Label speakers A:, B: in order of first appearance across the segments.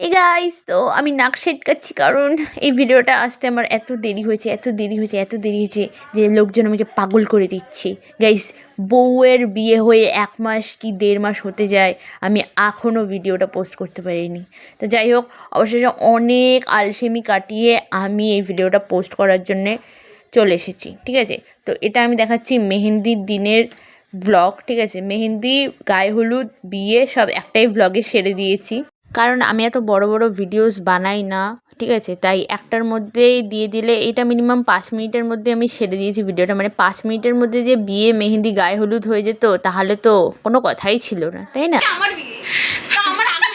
A: এই গাইস, তো আমি নাক সেটকাচ্ছি কারণ এই ভিডিওটা আসতে আমার এত দেরি হয়েছে যে লোকজন আমাকে পাগল করে দিচ্ছে। গাইস, বউয়ের বিয়ে হয়ে 1 মাস কি 1.5 মাস হতে যায়, আমি এখনও ভিডিওটা পোস্ট করতে পারিনি। তো যাই হোক, অবশেষে অনেক আলসেমি কাটিয়ে আমি এই ভিডিওটা পোস্ট করার জন্যে চলে এসেছি। ঠিক আছে, তো এটা আমি দেখাচ্ছি মেহেন্দির দিনের ভ্লগ। ঠিক আছে, মেহেন্দি, গায়ে হলুদ, বিয়ে সব একটাই ভ্লগে সেরে দিয়েছি, কারণ আমি এত বড় বড় ভিডিওস বানাই না। ঠিক আছে, তাই একটার মধ্যেই দিয়ে দিলে এটা মিনিমাম 5 মিনিটের মধ্যে আমি সেরে দিয়েছি ভিডিওটা। মানে 5 মিনিটের মধ্যে যে বিয়ে, মেহেন্দি, গায়ে হলুদ হয়ে যেত তাহলে তো কোনো কথাই ছিল না, তাই না?
B: আমার বিয়ে তো আমার আগে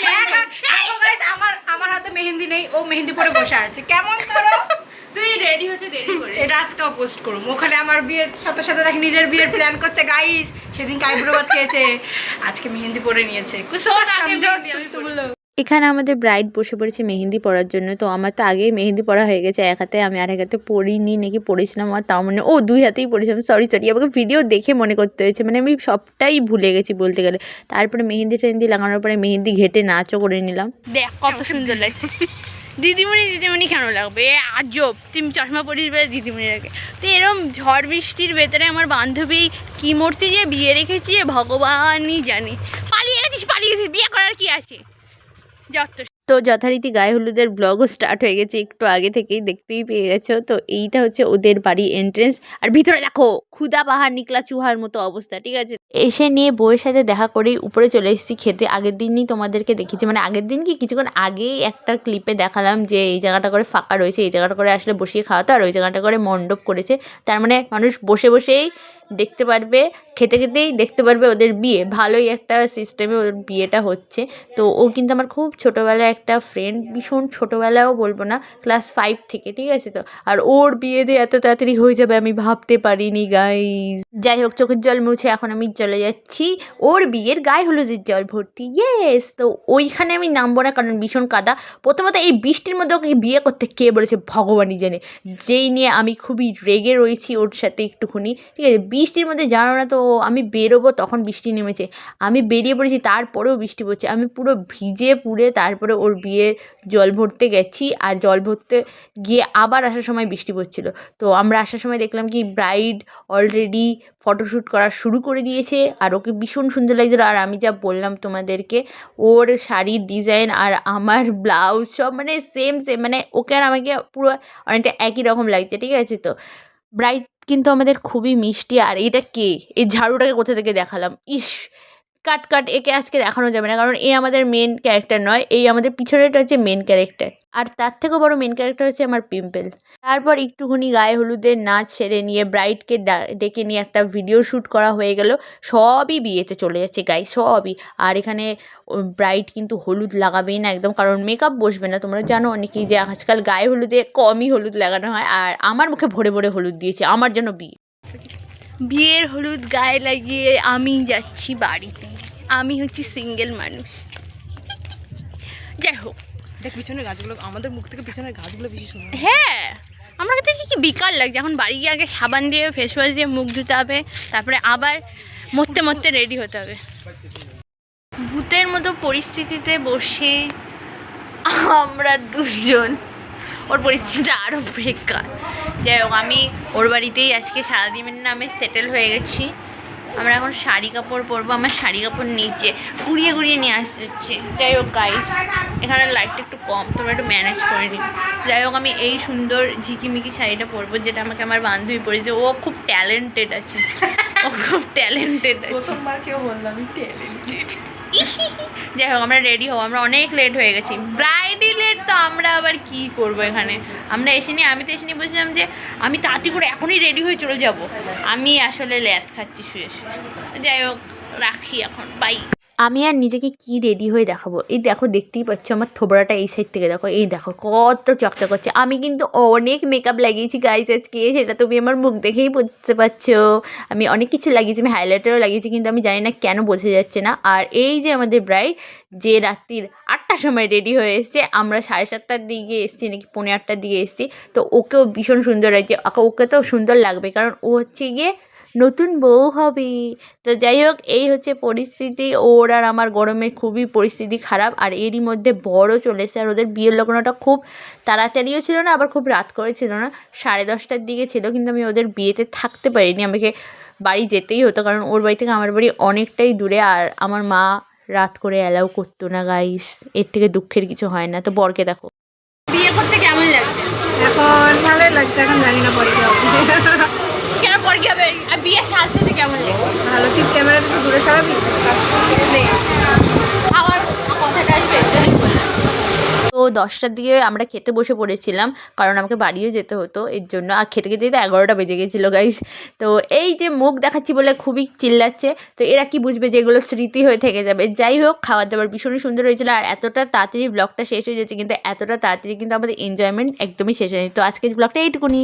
B: আমার হাতে মেহেন্দি নেই, ও মেহেন্দি পরে বসে আছে। কেমন করো
A: তুই রেডি হতে দেরি করে
B: এটা আজকেও পোস্ট করুম। ওখানে আমার বিয়ের সাথে সাথে দেখি নিজের বিয়ের প্ল্যান করছে। গাইস, সেদিন কাইব্রো ভাত খেয়েছে, আজকে মেহেন্দি পরে নিয়েছে।
A: এখানে আমাদের ব্রাইড বসে পড়েছে মেহেন্দি পরার জন্য। তো আমার তো আগেই মেহেন্দি পরা হয়ে গেছে এক হাতে, আমি আর এক হাতে পরিনি, নাকি পরেছিলাম আর তাও মানে 2 হাতেই পরেছিলাম। সরি, আমাকে ভিডিও দেখে মনে করতে হয়েছে, মানে আমি সবটাই ভুলে গেছি বলতে গেলে। তারপরে মেহেন্দি টেহেন্দি লাগানোর পরে মেহেন্দি ঘেটে নাচও করে নিলাম।
B: দেখ কত সুন্দর লাগছে। দিদিমণি কেন লাগবে? আজব, তুমি চশমা পরিস বলে দিদিমণি লাগে। তো এরকম ঝড় বৃষ্টির ভেতরে আমার বান্ধবী কি মূর্তি যে বিয়ে রেখেছি ভগবানই জানে। পালিয়ে গেছিস, বিয়ে করার কি আছে? যত
A: তো যথারীতি গায়ে হলুদের ব্লগও স্টার্ট হয়ে গেছে একটু আগে থেকেই, দেখতেই পেয়ে গেছো। তো এইটা হচ্ছে ওদের বাড়ি এন্ট্রেন্স, আর ভিতরে দেখো ক্ষুদা পাহাড় নিকলা চুহার মতো অবস্থা। ঠিক আছে, এসে নিয়ে বউয়ের সাথে দেখা করেই উপরে চলে এসেছি খেতে। আগের দিনই তোমাদেরকে দেখেছি, মানে আগের দিন কি কিছুক্ষণ আগেই একটা ক্লিপে দেখালাম যে এই জায়গাটা করে ফাঁকা রয়েছে, এই জায়গাটা করে আসলে বসিয়ে খাওয়াতো, আর ওই জায়গাটা করে মণ্ডপ করেছে। তার মানে মানুষ বসে বসেই দেখতে পারবে, খেতে খেতেই দেখতে পারবে ওদের বিয়ে। ভালোই একটা সিস্টেমে ওদের বিয়েটা হচ্ছে। তো ও কিন্তু আমার খুব ছোটোবেলার একটা ফ্রেন্ড, ভীষণ ছোটোবেলাও বলবো না, ক্লাস 5 থেকে। ঠিক আছে, তো আর ওর বিয়েতে এত তাড়াতাড়ি হয়ে যাবে আমি ভাবতে পারিনি গাইস। যাই হোক, চোখের জল মুছে এখন আমি চলে যাচ্ছি ওর বিয়ের গায়ে হলুদের জল ভর্তি। ইয়েস, তো ওইখানে আমি নামবো না কারণ ভীষণ কাদা। প্রথমত এই বৃষ্টির মধ্যে ওকে বিয়ে করতে কে বলেছে ভগবানই জানে, যেই নিয়ে আমি খুবই রেগে রয়েছি ওর সাথে একটুখানি। ঠিক আছে, বৃষ্টির মধ্যে জানো না তো, আমি বেরোবো তখন বৃষ্টি নেমেছে, আমি বেরিয়ে পড়েছি তারপরেও বৃষ্টি পড়ছে, আমি পুরো ভিজে পুড়ে তারপরে ওর বিয়ের জল ভরতে গেছি। আর জল ভরতে গিয়ে আবার আসার সময় বৃষ্টি পড়ছিল। তো আমরা আসার সময় দেখলাম কি ব্রাইড অলরেডি ফটোশ্যুট করা শুরু করে দিয়েছে, আর ওকে ভীষণ সুন্দর লাগছিল। আর আমি যা বললাম তোমাদেরকে, ওর শাড়ির ডিজাইন আর আমার ব্লাউজ সব মানে সেম, মানে ওকে আর আমাকে পুরো অনেকটা একই রকম লাগছে। ঠিক আছে, তো ব্রাইড কিন্তু আমাদের খুবই মিষ্টি। আর এটা কে, এই ঝাড়ুটাকে কোথা থেকে দেখালাম, ইস! কাট, একে আজকে দেখানো যাবে না কারণ এ আমাদের মেন ক্যারেক্টার নয়, এই আমাদের পিছনেটা হচ্ছে মেন ক্যারেক্টার। আর তার থেকেও বড় মেন ক্যারেক্টার হচ্ছে আমার পিম্পল। তারপর একটুখানি গায়ে হলুদের নাচ সেরে নিয়ে ব্রাইডকে ডেকে নিয়ে একটা ভিডিও শ্যুট করা হয়ে গেল। সবই বিয়েতে চলে যাচ্ছে গাইস, সবই। আর এখানে ব্রাইড কিন্তু হলুদ লাগাবেই না একদম, কারণ মেকআপ বসবে না। তোমরা জানো অনেকেই যে আজকাল গায়ে হলুদে কমই হলুদ লাগানো হয়, আর আমার মুখে ভরে ভরে হলুদ দিয়েছে আমার যেন বিয়ের হলুদ গায়ে লাগিয়ে আমি যাচ্ছি বাড়িতে। আমি হচ্ছি সিঙ্গেল মানুষ। যাই হোক,
C: দেখ পিছনের গাছগুলো, আমাদের মুখ থেকে পিছনের গাছগুলো বেশি সুন্দর।
B: হ্যাঁ, আমার কাছে কি বিকাল লাগছে। এখন বাড়ি গিয়ে আগে সাবান দিয়ে ফেস ওয়াশ দিয়ে মুখ ধুতে হবে, তারপরে আবার মরতে রেডি হতে হবে। ভূতের মতো পরিস্থিতিতে বসে আমরা দুজন, ওর পরিস্থিতিটা আরও বেকার। যাই হোক, আমি ওর বাড়িতেই আজকে সারাদিনের নামে সেটেল হয়ে গেছি। আমরা এখন শাড়ি কাপড় পরবো, আমার শাড়ি কাপড় নিচে ঘুরিয়ে নিয়ে আসতে হচ্ছে। যাই হোক গাইস, এখানে লাইটটা একটু কম, তোমরা একটু ম্যানেজ করে নিই। যাই হোক, আমি এই সুন্দর ঝিকিমিকি শাড়িটা পরবো, যেটা আমাকে আমার বান্ধবী পরেছে। ও খুব ট্যালেন্টেড আছে,
C: প্রথমবার কেউ বললাম আমি ট্যালেন্টেড।
B: যাই হোক, আমরা রেডি হবো, আমরা অনেক লেট হয়ে গেছি। ব্রাইডই লেট, তো আমরা আবার কি করবো এখানে। আমি তো এসে নিয়ে বলছিলাম যে আমি তাড়াতাড়ি করে এখনই রেডি হয়ে চলে যাব। আমি আসলে ল্যাদ খাচ্ছি শুয়ে। যাই হোক, রাখি এখন, বাই। আমি আর নিজেকে কি রেডি হয়ে দেখাবো? এই দেখো, দেখতেই পাচ্ছ আমার থোবড়াটা এই সাইড থেকে দেখো, এই দেখো কত চকচক করছে। আমি কিন্তু অনেক মেকআপ লাগিয়েছি গাইস আজকে, সেটা তুমি আমার মুখ দেখেই বুঝতে পারছো। আমি অনেক কিছু লাগিয়েছি, আমি হাইলাইটারও লাগিয়েছি, কিন্তু আমি জানি না কেন বোঝা যাচ্ছে না। আর এই যে আমাদের ব্রাইড, যে রাত্রির 8টার সময় রেডি হয়ে এসছে, আমরা 7:30টার দিকে এসেছি নাকি 7:45টার দিকে এসেছি। তো ওকেও ভীষণ সুন্দর লাগছে, ওকে তো সুন্দর লাগবে কারণ ও হচ্ছে গিয়ে
A: নতুন বউ হবে। তো যাই হোক, এই হচ্ছে পরিস্থিতি। ওর আর আমার গরমে খুবই পরিস্থিতি খারাপ, আর এরই মধ্যে বড়ও চলে এসেছে। আর ওদের বিয়ের লগ্নটা খুব তাড়াতাড়িও ছিল না, আবার খুব রাত করে ছিল না, 10:30টার দিকে ছিল। কিন্তু আমি ওদের বিয়েতে থাকতে পারিনি, আমাকে বাড়ি যেতেই হতো, কারণ ওর বাড়ি থেকে আমার বাড়ি অনেকটাই দূরে, আর আমার মা রাত করে অ্যালাউ করতো না গাইস। এর থেকে দুঃখের কিছু হয় না। তো বরকে দেখো।
B: বিয়ে করতে কেমন লাগছে?
C: এখন ভালোই লাগছে, এখন জানি না পরে কি হবে।
B: কেন পরে কি হবে? আর বিয়ের সাজতে কেমন লাগছে?
C: ভালো, ঠিক ক্যামেরাটা একটু দূরে সরাবি।
B: আমার কথাটা আসবে এর জন্যই বললাম।
A: তো 10টার দিকে আমরা খেতে বসে পড়েছিলাম, কারণ আমাকে বাড়িও যেতে হতো এর জন্য। আর খেতে খেতে তো 11টা বেজে গেছিলো গাইস। তো এই যে মুখ দেখাচ্ছি বলে খুবই চিল্লাচ্ছে, তো এরা কি বুঝবে যে এগুলো স্মৃতি হয়ে থেকে যাবে। যাই হোক, খাবার দাবার ভীষণই সুন্দর হয়েছিল, আর এতটা তাড়াতাড়ি ব্লগটা শেষ হয়ে যাচ্ছে, কিন্তু এতটা তাড়াতাড়ি কিন্তু আমাদের এনজয়মেন্ট একদমই শেষ হয়নি। তো আজকের ব্লগটা এইটুকুনি।